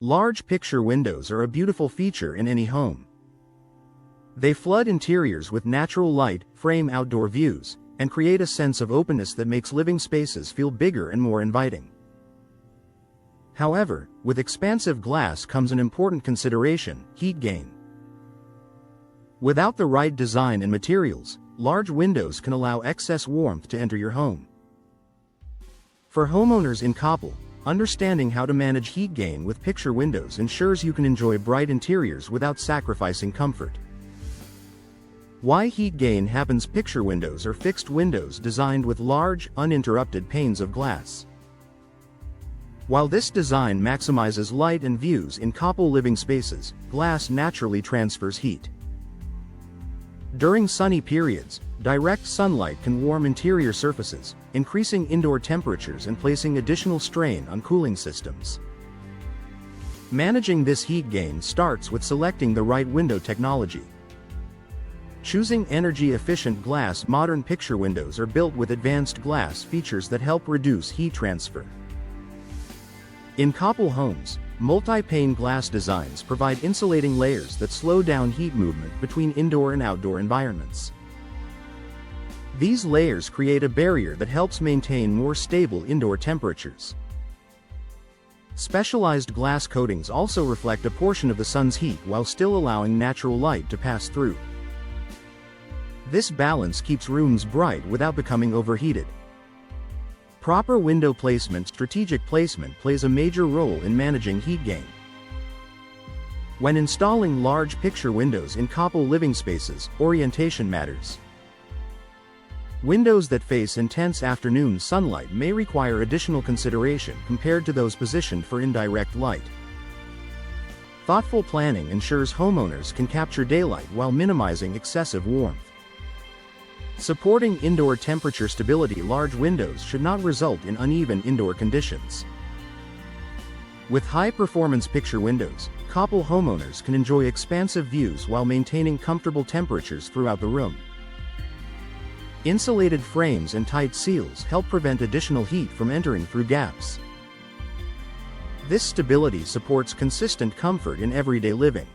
Large picture windows are a beautiful feature in any home. They flood interiors with natural light, frame outdoor views, and create a sense of openness that makes living spaces feel bigger and more inviting. However, with expansive glass comes an important consideration: heat gain. Without the right design and materials, large windows can allow excess warmth to enter your home. For homeowners in Coppell, understanding how to manage heat gain with picture windows ensures you can enjoy bright interiors without sacrificing comfort. Why heat gain happens: picture windows are fixed windows designed with large, uninterrupted panes of glass. While this design maximizes light and views in Coppell living spaces, glass naturally transfers heat. During sunny periods, direct sunlight can warm interior surfaces, increasing indoor temperatures and placing additional strain on cooling systems. Managing this heat gain starts with selecting the right window technology. Choosing energy-efficient glass. Modern picture windows are built with advanced glass features that help reduce heat transfer. In Coppell homes, multi-pane glass designs provide insulating layers that slow down heat movement between indoor and outdoor environments. These layers create a barrier that helps maintain more stable indoor temperatures. Specialized glass coatings also reflect a portion of the sun's heat while still allowing natural light to pass through. This balance keeps rooms bright without becoming overheated. Proper window placement. Strategic placement plays a major role in managing heat gain. When installing large picture windows in Coppell living spaces, orientation matters. Windows that face intense afternoon sunlight may require additional consideration compared to those positioned for indirect light. Thoughtful planning ensures homeowners can capture daylight while minimizing excessive warmth. Supporting indoor temperature stability. Large windows should not result in uneven indoor conditions. With high-performance picture windows, Coppell homeowners can enjoy expansive views while maintaining comfortable temperatures throughout the room. Insulated frames and tight seals help prevent additional heat from entering through gaps. This stability supports consistent comfort in everyday living.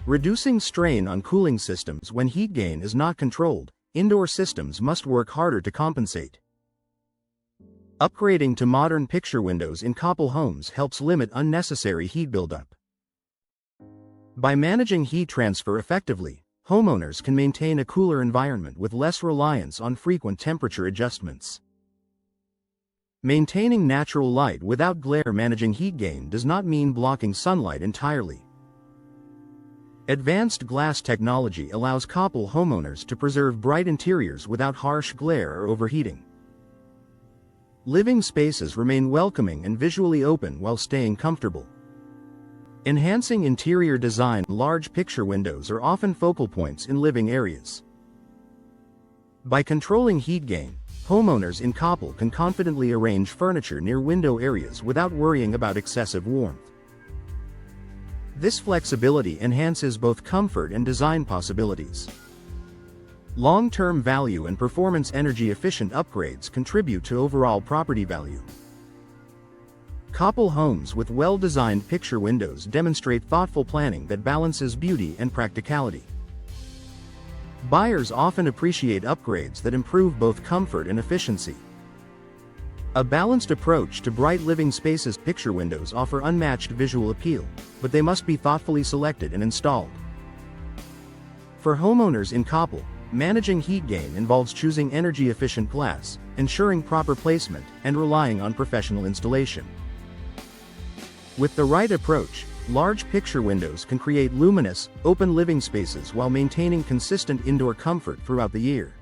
Reducing strain on cooling systems. When heat gain is not controlled, indoor systems must work harder to compensate. Upgrading to modern picture windows in Coppell homes helps limit unnecessary heat buildup. By managing heat transfer effectively, homeowners can maintain a cooler environment with less reliance on frequent temperature adjustments. Maintaining natural light without glare. Managing heat gain does not mean blocking sunlight entirely. Advanced glass technology allows Coppell homeowners to preserve bright interiors without harsh glare or overheating. Living spaces remain welcoming and visually open while staying comfortable. Enhancing interior design. Large picture windows are often focal points in living areas. By controlling heat gain, homeowners in Coppell can confidently arrange furniture near window areas without worrying about excessive warmth. This flexibility enhances both comfort and design possibilities. Long-term value and performance. Energy-efficient upgrades contribute to overall property value. Coppell homes with well-designed picture windows demonstrate thoughtful planning that balances beauty and practicality. Buyers often appreciate upgrades that improve both comfort and efficiency. A balanced approach to bright living spaces. Picture windows offer unmatched visual appeal, but they must be thoughtfully selected and installed. For homeowners in Coppell, managing heat gain involves choosing energy-efficient glass, ensuring proper placement, and relying on professional installation. With the right approach, large picture windows can create luminous, open living spaces while maintaining consistent indoor comfort throughout the year.